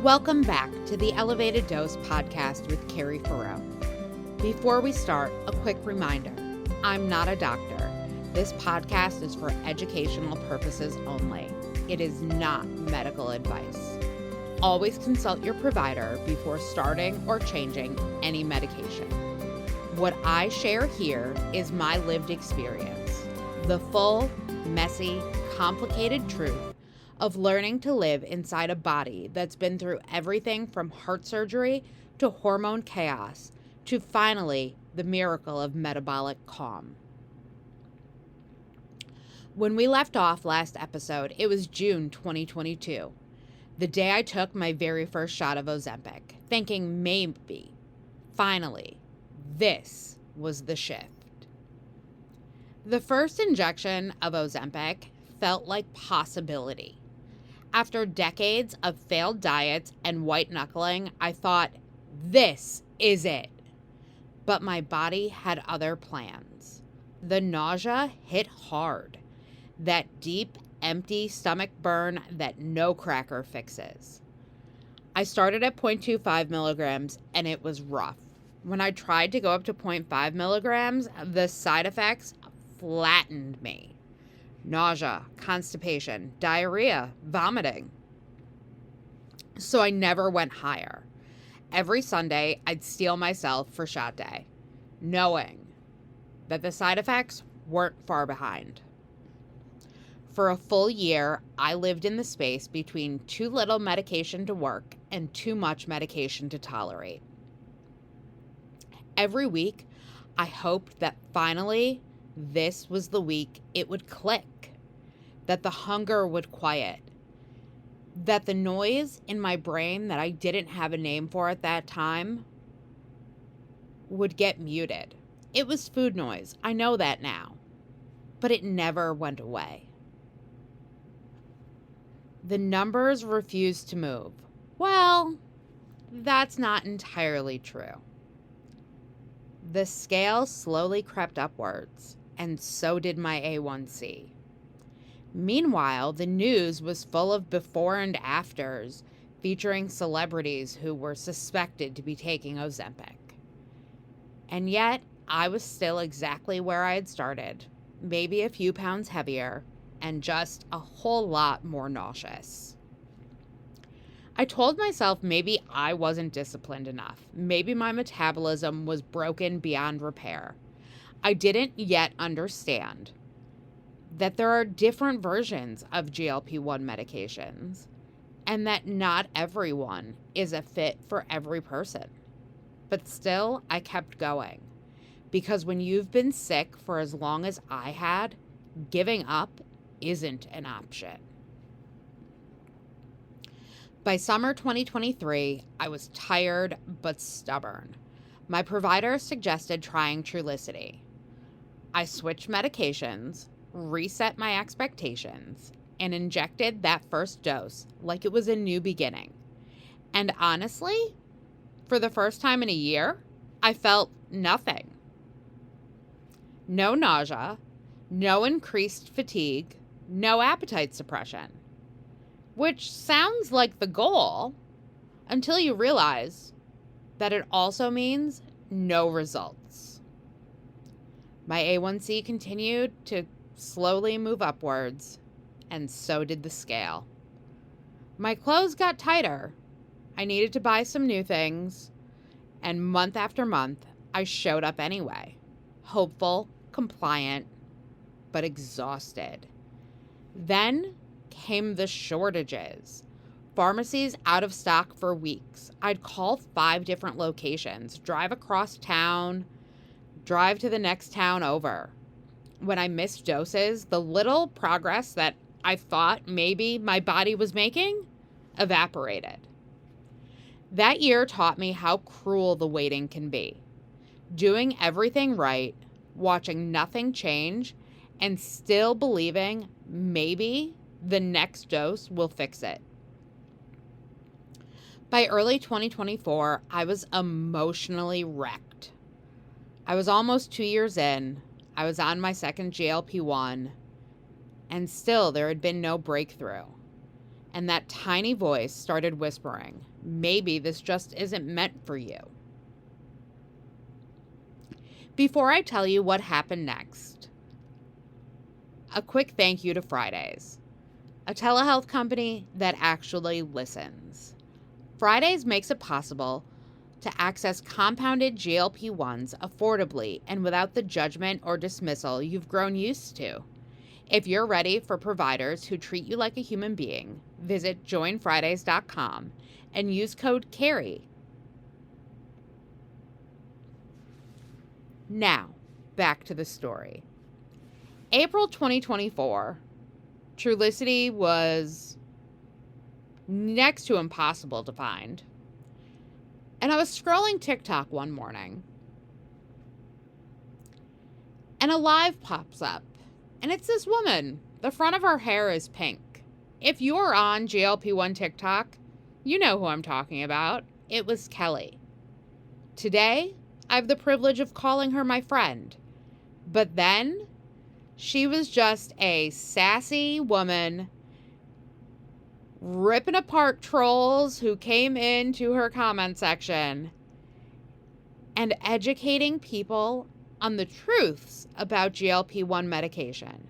Welcome back to the Elevated Dose podcast with Carrie. Before we start, a quick reminder. I'm not a doctor. This podcast is for educational purposes only. It is not medical advice. Always consult your provider before starting or changing any medication. What I share here is my lived experience, the full, messy, complicated truth of learning to live inside a body that's been through everything from heart surgery to hormone chaos to finally the miracle of metabolic calm. When we left off last episode, it was June 2022, the day I took my very first shot of Ozempic, thinking maybe, finally, this was the shift. The first injection of Ozempic felt like possibility. After decades of failed diets and white knuckling, I thought, this is it. But my body had other plans. The nausea hit hard. That deep, empty stomach burn that no cracker fixes. I started at 0.25 milligrams and it was rough. When I tried to go up to 0.5 milligrams, the side effects flattened me. Nausea, constipation, diarrhea, vomiting. So I never went higher. Every Sunday, I'd steel myself for shot day, knowing that the side effects weren't far behind. For a full year, I lived in the space between too little medication to work and too much medication to tolerate. Every week, I hoped that finally this was the week it would click, that the hunger would quiet, that the noise in my brain that I didn't have a name for at that time would get muted. It was food noise. I know that now, but it never went away. The numbers refused to move. Well, that's not entirely true. The scale slowly crept upwards, and so did my A1C. Meanwhile, the news was full of before and afters featuring celebrities who were suspected to be taking Ozempic. And yet, I was still exactly where I had started, maybe a few pounds heavier, and just a whole lot more nauseous. I told myself maybe I wasn't disciplined enough. Maybe my metabolism was broken beyond repair. I didn't yet understand that there are different versions of GLP-1 medications and that not everyone is a fit for every person. But still, I kept going because when you've been sick for as long as I had, giving up isn't an option. By summer 2023, I was tired but stubborn. My provider suggested trying Trulicity. I switched medications, reset my expectations, and injected that first dose like it was a new beginning. And honestly, for the first time in a year, I felt nothing. No nausea, no increased fatigue, no appetite suppression. Which sounds like the goal until you realize that it also means no results. My A1C continued to slowly move upwards, and so did the scale. My clothes got tighter. I needed to buy some new things, and month after month, I showed up anyway. Hopeful, compliant, but exhausted. Then came the shortages. Pharmacies out of stock for weeks. I'd call 5 different locations, drive across town, drive to the next town over. When I missed doses, the little progress that I thought maybe my body was making evaporated. That year taught me how cruel the waiting can be. Doing everything right, watching nothing change, and still believing maybe the next dose will fix it. By early 2024, I was emotionally wrecked. I was almost 2 years in. I was on my second GLP-1, and still there had been no breakthrough. and that tiny voice started whispering, maybe this just isn't meant for you. Before I tell you what happened next, a quick thank you to Fridays, a telehealth company that actually listens. Fridays makes it possible to access compounded GLP-1s affordably and without the judgment or dismissal you've grown used to. If you're ready for providers who treat you like a human being, visit joinfridays.com and use code Carrie. Now, back to the story. April 2024, Trulicity was next to impossible to find. And I was scrolling TikTok one morning, and a live pops up, and it's this woman. The front of her hair is pink. If you're on GLP-1 TikTok, you know who I'm talking about. It was Kelly. Today, I have the privilege of calling her my friend. But then, she was just a sassy woman ripping apart trolls who came into her comment section and educating people on the truths about GLP-1 medication.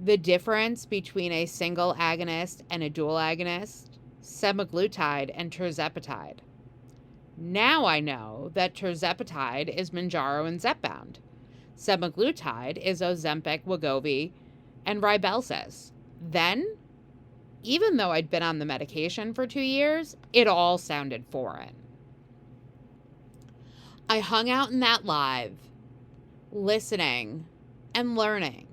The difference between a single agonist and a dual agonist, semaglutide and tirzepatide. Now I know that tirzepatide is Mounjaro and Zepbound. Semaglutide is Ozempic, Wegovy, and Rybelsus. Then, even though I'd been on the medication for 2 years, it all sounded foreign. I hung out in that live, listening and learning.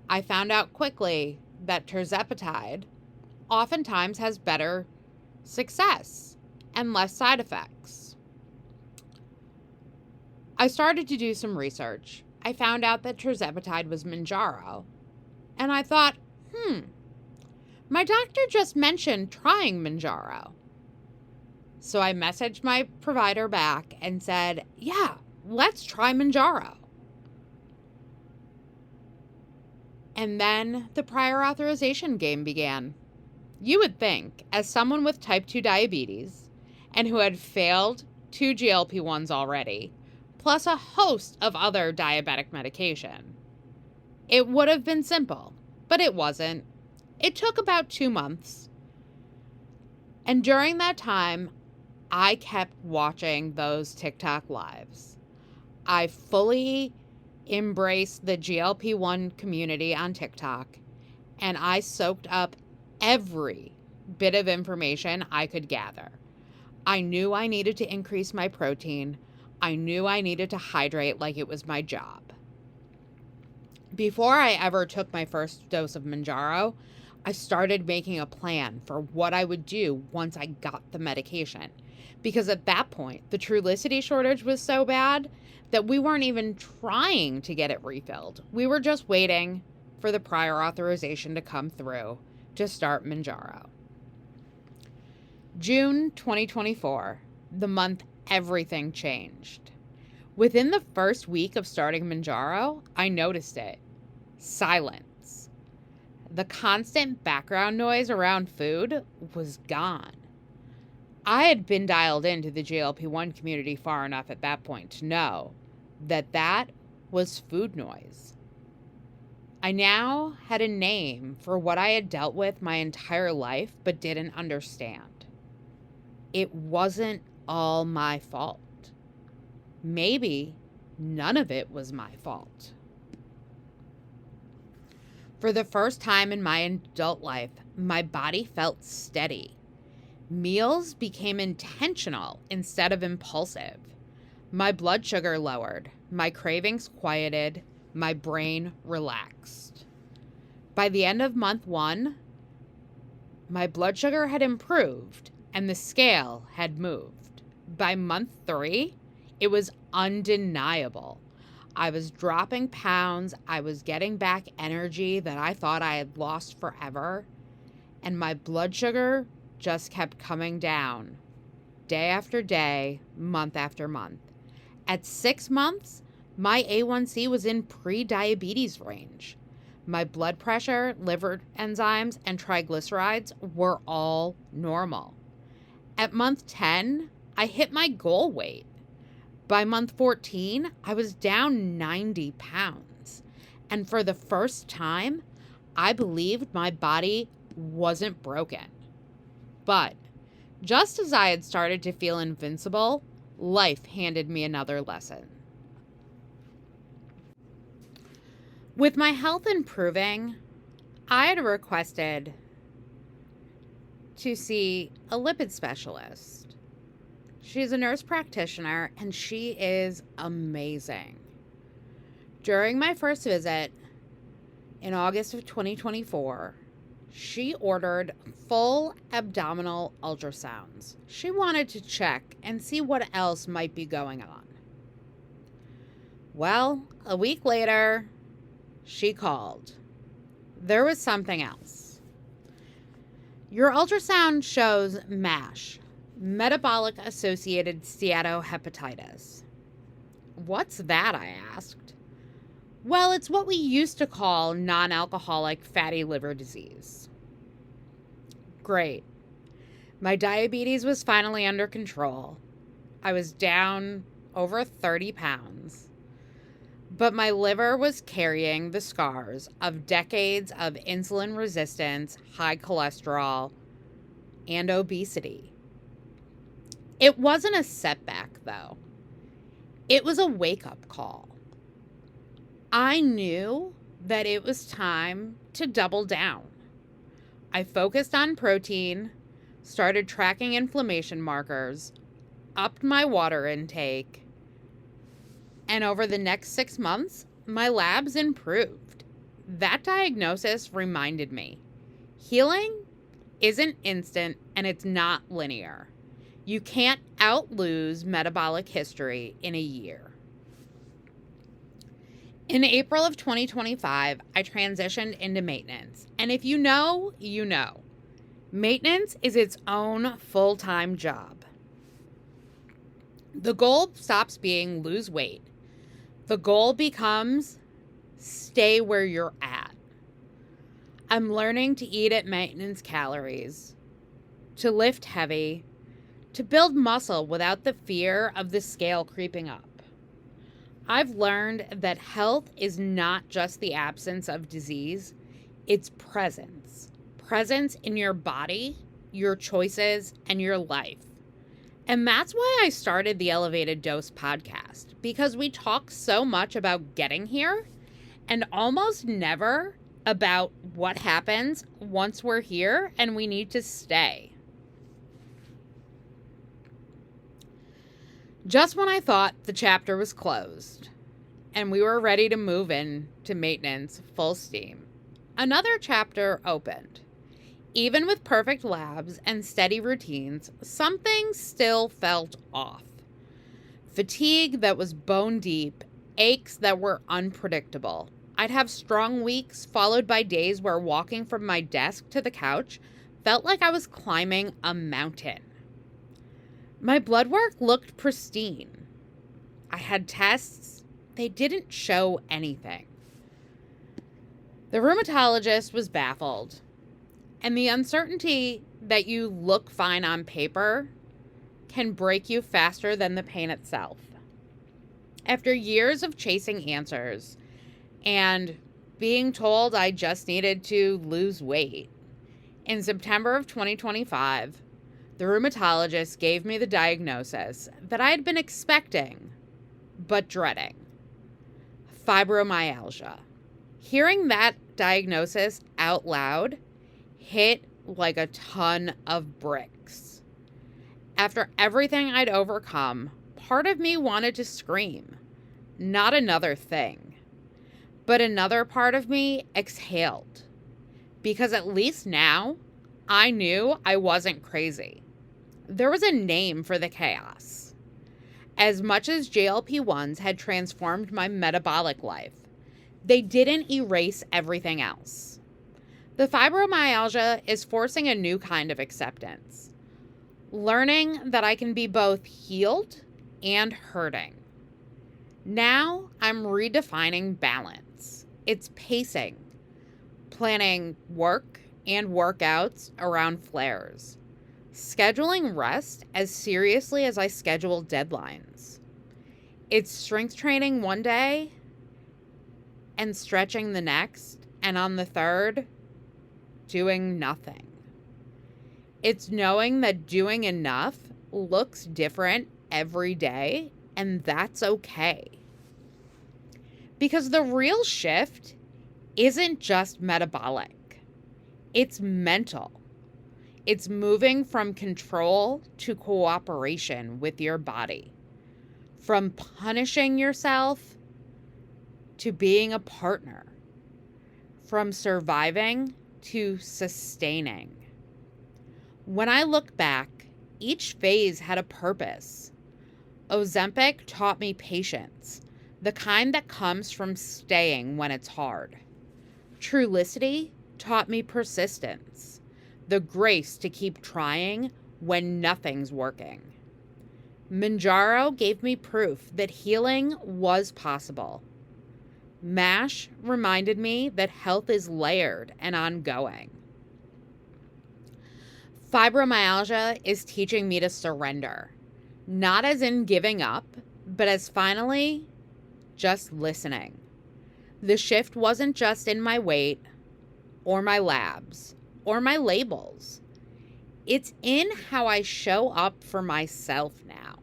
I found out quickly that tirzepatide oftentimes has better success and less side effects. I started to do some research. I found out that tirzepatide was Mounjaro, and I thought, my doctor just mentioned trying Mounjaro. So I messaged my provider back and said, yeah, let's try Mounjaro. And then the prior authorization game began. You would think, as someone with type 2 diabetes and who had failed 2 GLP-1s already, plus a host of other diabetic medication, it would have been simple, but it wasn't. It took about 2 months. And during that time, I kept watching those TikTok lives. I fully embraced the GLP-1 community on TikTok, and I soaked up every bit of information I could gather. I knew I needed to increase my protein. I knew I needed to hydrate like it was my job. Before I ever took my first dose of Mounjaro, I started making a plan for what I would do once I got the medication. Because at that point, the Trulicity shortage was so bad that we weren't even trying to get it refilled. We were just waiting for the prior authorization to come through to start Mounjaro. June 2024, the month everything changed. Within the first week of starting Mounjaro, I noticed it. Silence. The constant background noise around food was gone. I had been dialed into the GLP-1 community far enough at that point to know that that was food noise. I now had a name for what I had dealt with my entire life but didn't understand. It wasn't all my fault. Maybe none of it was my fault. For the first time in my adult life, my body felt steady. Meals became intentional instead of impulsive. My blood sugar lowered, my cravings quieted, my brain relaxed. By the end of month 1, my blood sugar had improved and the scale had moved. By month 3, it was undeniable. I was dropping pounds, I was getting back energy that I thought I had lost forever, and my blood sugar just kept coming down, day after day, month after month. At 6 months, my A1C was in pre-diabetes range. My blood pressure, liver enzymes, and triglycerides were all normal. At month 10, I hit my goal weight. By month 14, I was down 90 pounds. And for the first time, I believed my body wasn't broken. But just as I had started to feel invincible, life handed me another lesson. With my health improving, I had requested to see a lipid specialist. She's a nurse practitioner and she is amazing. During my first visit in August of 2024, she ordered full abdominal ultrasounds. She wanted to check and see what else might be going on. Well, a week later, she called. There was something else. Your ultrasound shows MASH, metabolic associated steatohepatitis. What's that? I asked. Well, it's what we used to call non-alcoholic fatty liver disease. Great. My diabetes was finally under control. I was down over 30 pounds. But my liver was carrying the scars of decades of insulin resistance, high cholesterol, and obesity. It wasn't a setback, though. It was a wake-up call. I knew that it was time to double down. I focused on protein, started tracking inflammation markers, upped my water intake, and over the next 6 months, my labs improved. That diagnosis reminded me, healing isn't instant and it's not linear. You can't outlose metabolic history in a year. In April of 2025, I transitioned into maintenance. And if you know, you know. Maintenance is its own full-time job. The goal stops being lose weight. The goal becomes stay where you're at. I'm learning to eat at maintenance calories, to lift heavy, to build muscle without the fear of the scale creeping up. I've learned that health is not just the absence of disease, it's presence. Presence in your body, your choices, and your life. And that's why I started the Elevated Dose podcast, because we talk so much about getting here and almost never about what happens once we're here and we need to stay. Just when I thought the chapter was closed and we were ready to move in to maintenance full steam, another chapter opened. Even with perfect labs and steady routines, something still felt off. Fatigue that was bone deep, aches that were unpredictable. I'd have strong weeks followed by days where walking from my desk to the couch felt like I was climbing a mountain. My blood work looked pristine. I had tests. They didn't show anything. The rheumatologist was baffled. And the uncertainty that you look fine on paper can break you faster than the pain itself. After years of chasing answers and being told I just needed to lose weight, in September of 2025, the rheumatologist gave me the diagnosis that I had been expecting, but dreading. Fibromyalgia. Hearing that diagnosis out loud hit like a ton of bricks. After everything I'd overcome, part of me wanted to scream. Not another thing. But another part of me exhaled. Because at least now, I knew I wasn't crazy. There was a name for the chaos. As much as GLP-1s had transformed my metabolic life, they didn't erase everything else. The fibromyalgia is forcing a new kind of acceptance. Learning that I can be both healed and hurting. Now I'm redefining balance. It's pacing, planning work and workouts around flares, scheduling rest as seriously as I schedule deadlines. It's strength training one day and stretching the next, and on the third, doing nothing. It's knowing that doing enough looks different every day, and that's okay. Because the real shift isn't just metabolic, it's mental. It's moving from control to cooperation with your body, from punishing yourself to being a partner, from surviving to sustaining. When I look back, each phase had a purpose. Ozempic taught me patience, the kind that comes from staying when it's hard. Trulicity taught me persistence, the grace to keep trying when nothing's working. Manjaro gave me proof that healing was possible. MASH reminded me that health is layered and ongoing. Fibromyalgia is teaching me to surrender, not as in giving up, but as finally just listening. The shift wasn't just in my weight or my labs or my labels. It's in how I show up for myself now.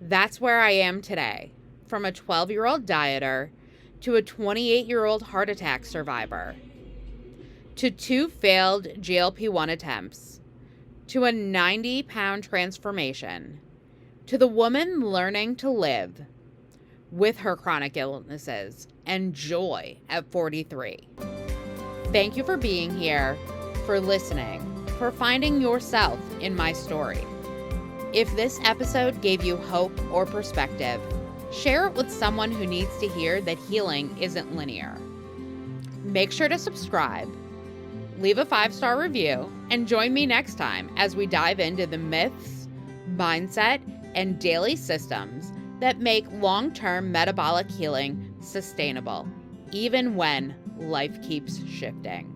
That's where I am today, from a 12-year-old dieter to a 28-year-old heart attack survivor, to 2 failed GLP-1 attempts, to a 90-pound transformation, to the woman learning to live with her chronic illnesses and joy at 43. Thank you for being here, for listening, for finding yourself in my story. If this episode gave you hope or perspective, share it with someone who needs to hear that healing isn't linear. Make sure to subscribe, leave a 5-star review, and join me next time as we dive into the myths, mindset, and daily systems that make long-term metabolic healing sustainable, even when life keeps shifting.